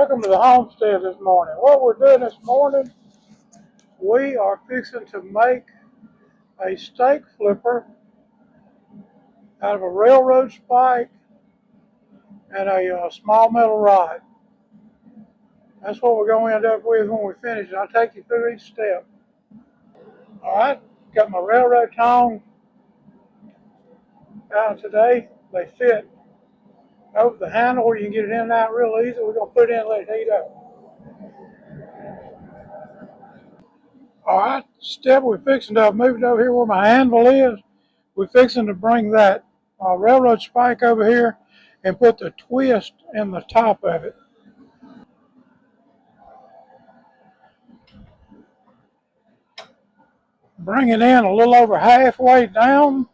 Welcome to the homestead this morning. What we're doing this morning, we are fixing to make a steak flipper out of a railroad spike and a small metal rod. That's what we're going to end up with when we finish it. I'll take you through each step. Alright, got my railroad tongs out today. They fit over the handle where you can get it in and out real easy. We're going to put it in and let it heat up. Alright, step we're fixing to move it over here where my anvil is. We're fixing to bring that railroad spike over here and put the twist in the top of it. Bring it in a little over halfway down.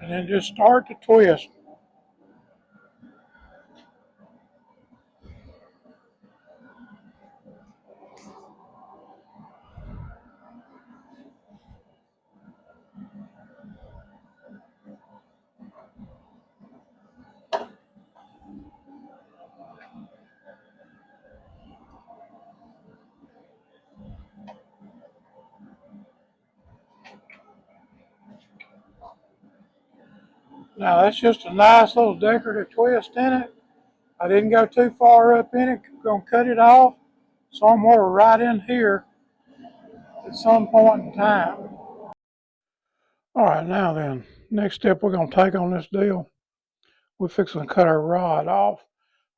And then just start to twist. Now that's just a nice little decorative twist in it. I didn't go too far up in it. I'm going to cut it off somewhere right in here at some point in time. Alright, now then, next step we're going to take on this deal, we're fixing to cut our rod off.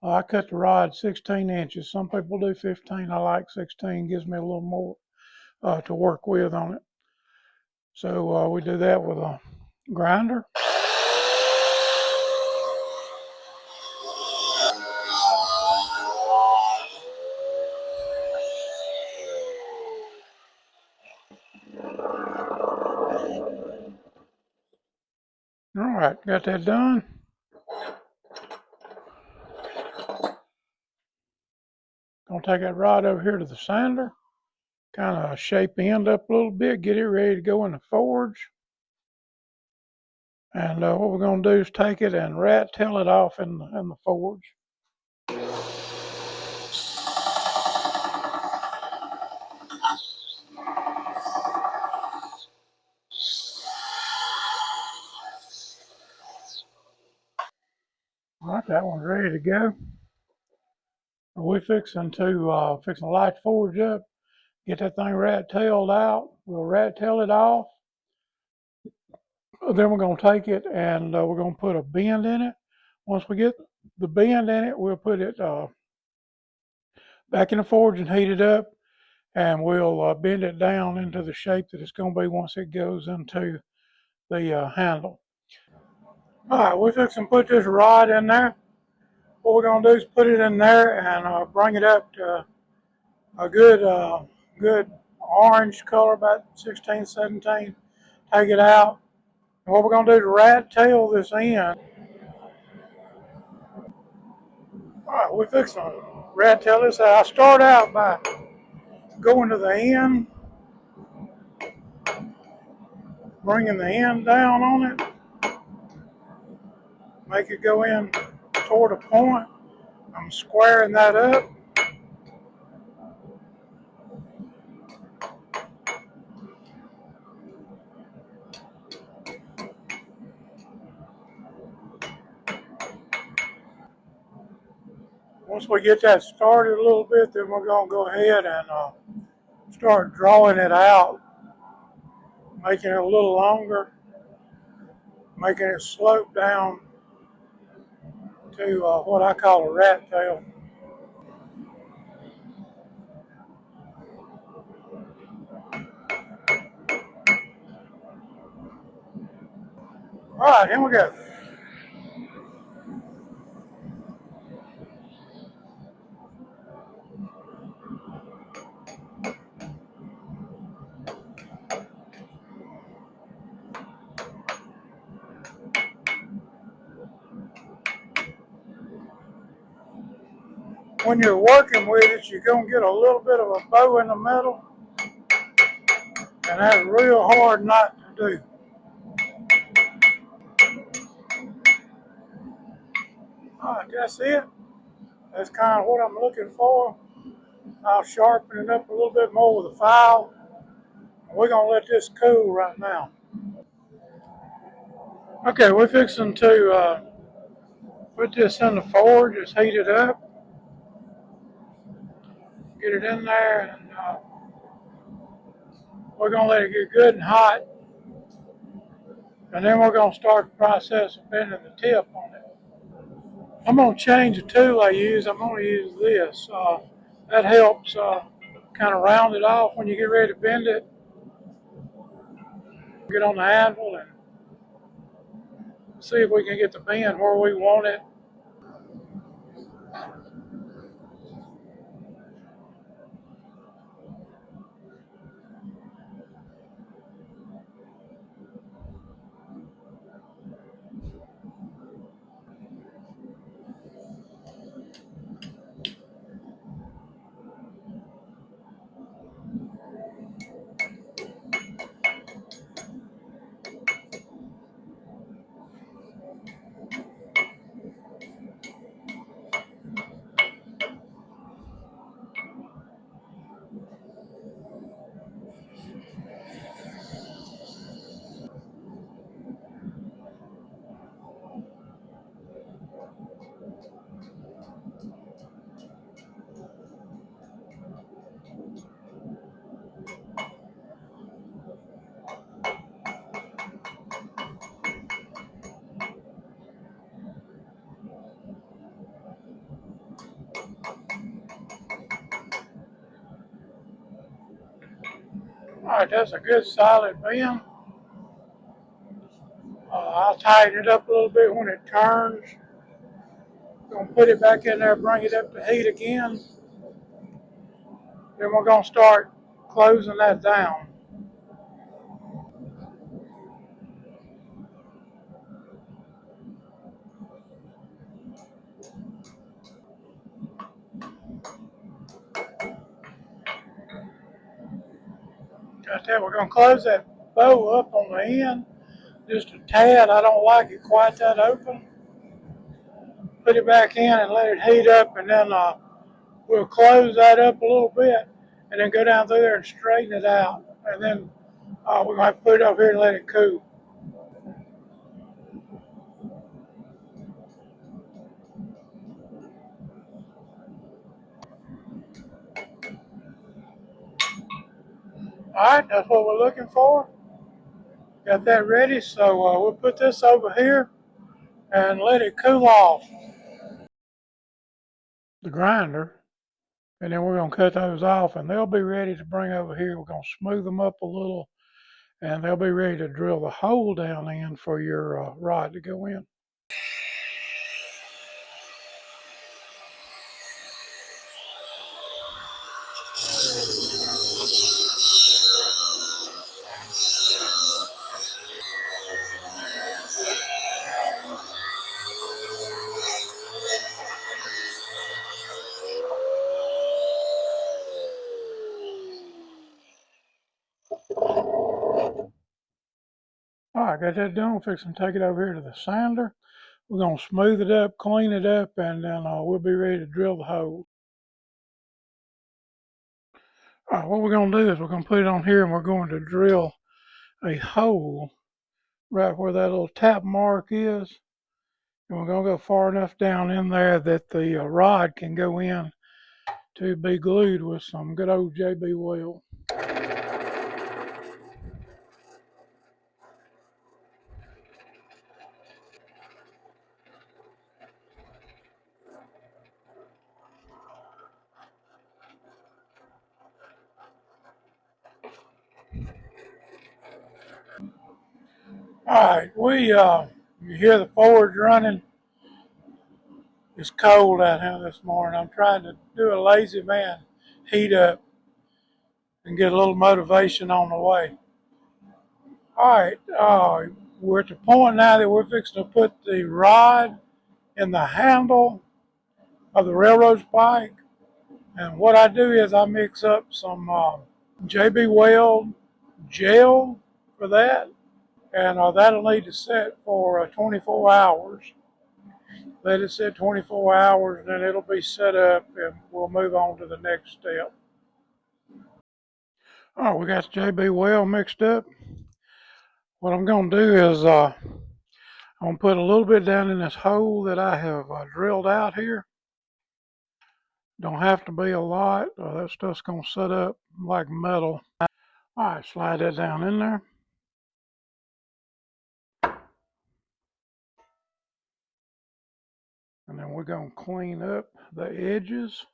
I cut the rod 16 inches. Some people do 15. I like 16. Gives me a little more to work with on it. So we do that with a grinder. Alright, got that done. Gonna take that rod over here to the sander, kind of shape the end up a little bit, get it ready to go in the forge. And what we're gonna do is take it and rat tail it off in the forge. Alright, that one's ready to go. We're fixing to light the forge up, get that thing rat tailed out. We'll rat tail it off. Then we're going to take it and we're going to put a bend in it. Once we get the bend in it, we'll put it back in the forge and heat it up, and we'll bend it down into the shape that it's going to be once it goes into the handle. Alright, we're fixing to put this rod in there. What we're going to do is put it in there and bring it up to a good orange color, about 16, 17. Take it out. And what we're going to do is rat tail this in. Alright, we're fixing to rat tail this out. I start out by going to the end, bringing the end down on it, make it go in toward a point. I'm squaring that up. Once we get that started a little bit, then we're going to go ahead and start drawing it out, making it a little longer, making it slope down to what I call a rat tail. Alright, here we go. When you're working with it, you're going to get a little bit of a bow in the middle. And that's real hard not to do. All right, that's it. That's kind of what I'm looking for. I'll sharpen it up a little bit more with a file. We're gonna let this cool right now. Okay, we're fixing to put this in the forge. Just heat it up, get it in there, and we're gonna let it get good and hot, and then we're gonna start the process of bending the tip on it. I'm gonna change the tool I use. I'm gonna use this. That helps kind of round it off when you get ready to bend it. Get on the anvil and see if we can get the bend where we want it. All right, that's a good solid bend. I'll tighten it up a little bit when it turns. Gonna put it back in there, bring it up to heat again. Then we're gonna start closing that down. Got that? We're gonna close that bow up on the end just a tad. I don't like it quite that open. Put it back in and let it heat up, and then we'll close that up a little bit, and then go down through there and straighten it out. And then we're gonna have to put it up here and let it cool. All right, that's what we're looking for. Got that ready, so we'll put this over here and let it cool off the grinder, and then we're going to cut those off, and they'll be ready to bring over here. We're going to smooth them up a little, and they'll be ready to drill the hole down in for your rod to go in. All right, got that done. We'll fix and take it over here to the sander. We're going to smooth it up, clean it up, and then we'll be ready to drill the hole. All right, what we're going to do is we're going to put it on here, and we're going to drill a hole right where that little tap mark is. And we're going to go far enough down in there that the rod can go in to be glued with some good old JB Weld. All right, you hear the forge running. It's cold out here this morning. I'm trying to do a lazy man heat up and get a little motivation on the way. All right, we're at the point now that we're fixing to put the rod in the handle of the railroad spike. And what I do is I mix up some JB Weld gel for that, and that'll need to set for 24 hours. Let it sit 24 hours, then it'll be set up, and we'll move on to the next step. All right, we got the JB well mixed up. What I'm going to do is I'm going to put a little bit down in this hole that I have drilled out here. Don't have to be a lot. That stuff's going to set up like metal. All right, slide that down in there. And then we're going to clean up the edges.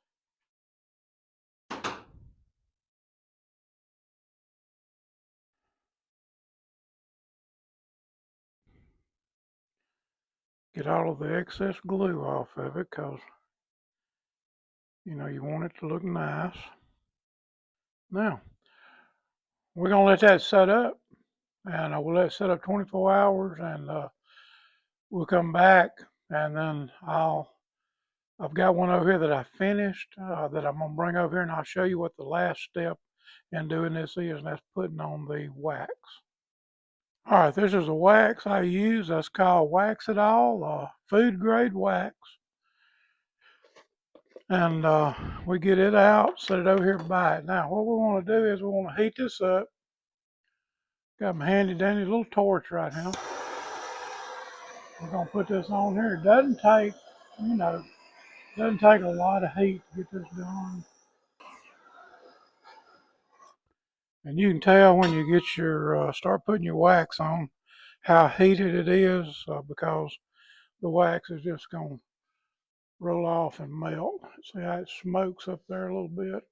Get all of the excess glue off of it, because you know you want it to look nice. Now, we're going to let that set up, and we'll let it set up 24 hours, and we'll come back, and then I've got one over here that I finished that I'm going to bring over here, and I'll show you what the last step in doing this is, and that's putting on the wax. All right, this is a wax I use. That's called Wax-It-All, food grade wax. And we get it out, set it over here by it. Now, what we want to do is we want to heat this up. Got my handy dandy little torch right now. We're going to put this on here. It doesn't take, doesn't take a lot of heat to get this done. And you can tell when you get your, start putting your wax on how heated it is because the wax is just going to roll off and melt. See how it smokes up there a little bit?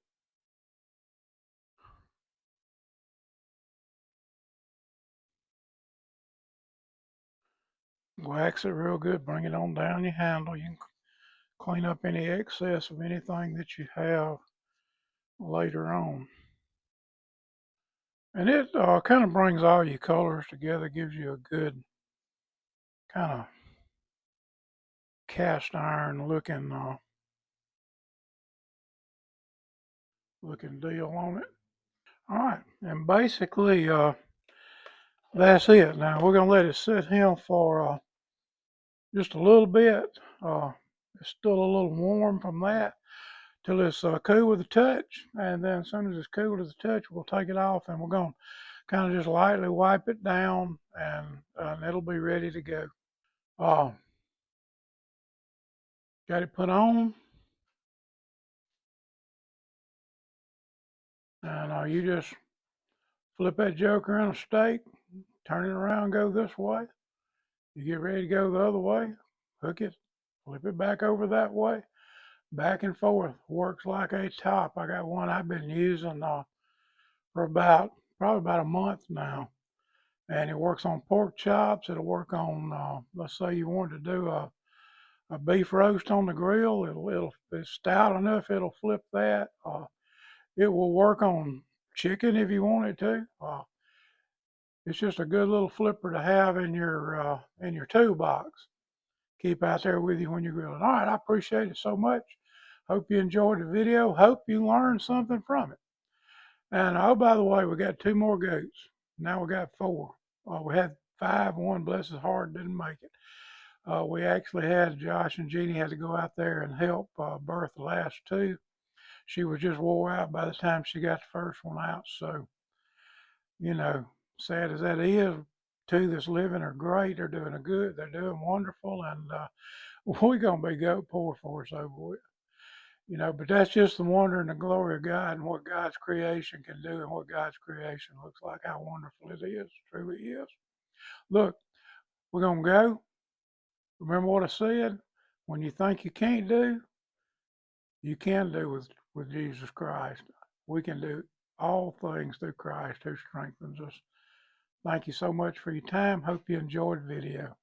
Wax it real good, bring it on down your handle. You can clean up any excess of anything that you have later on. And it kind of brings all your colors together, gives you a good kind of cast iron looking deal on it. All right, and basically that's it. Now we're gonna let it sit here for just a little bit. It's still a little warm from that till it's cool with the touch, and then as soon as it's cool with the touch, we'll take it off, and we're gonna kind of just lightly wipe it down, and it'll be ready to go. Got it put on, and you just flip that joker in a steak, turn it around, go this way. You get ready to go the other way, hook it, flip it back over that way, back and forth. Works like a top. I got one I've been using for probably about a month now, and it works on pork chops. It'll work on let's say you wanted to do a beef roast on the grill. It's stout enough. It'll flip that. It will work on chicken if you want it to. It's just a good little flipper to have in your toolbox. Keep out there with you when you're grilling. All right, I appreciate it so much. Hope you enjoyed the video. Hope you learned something from it. And oh, by the way, we got 2 more goats. Now we got 4. We had 5. One, bless his heart, didn't make it. We actually had Josh and Jeannie had to go out there and help birth the last 2. She was just wore out by the time she got the first one out. So, sad as that is, 2 that's living are great. They're doing good. They're doing wonderful, and we're gonna be goat poor for us over with. But that's just the wonder and the glory of God and what God's creation can do and what God's creation looks like. How wonderful it is, truly is. Look, we're gonna go. Remember what I said? When you think you can't do, you can do with Jesus Christ. We can do all things through Christ who strengthens us. Thank you so much for your time. Hope you enjoyed the video.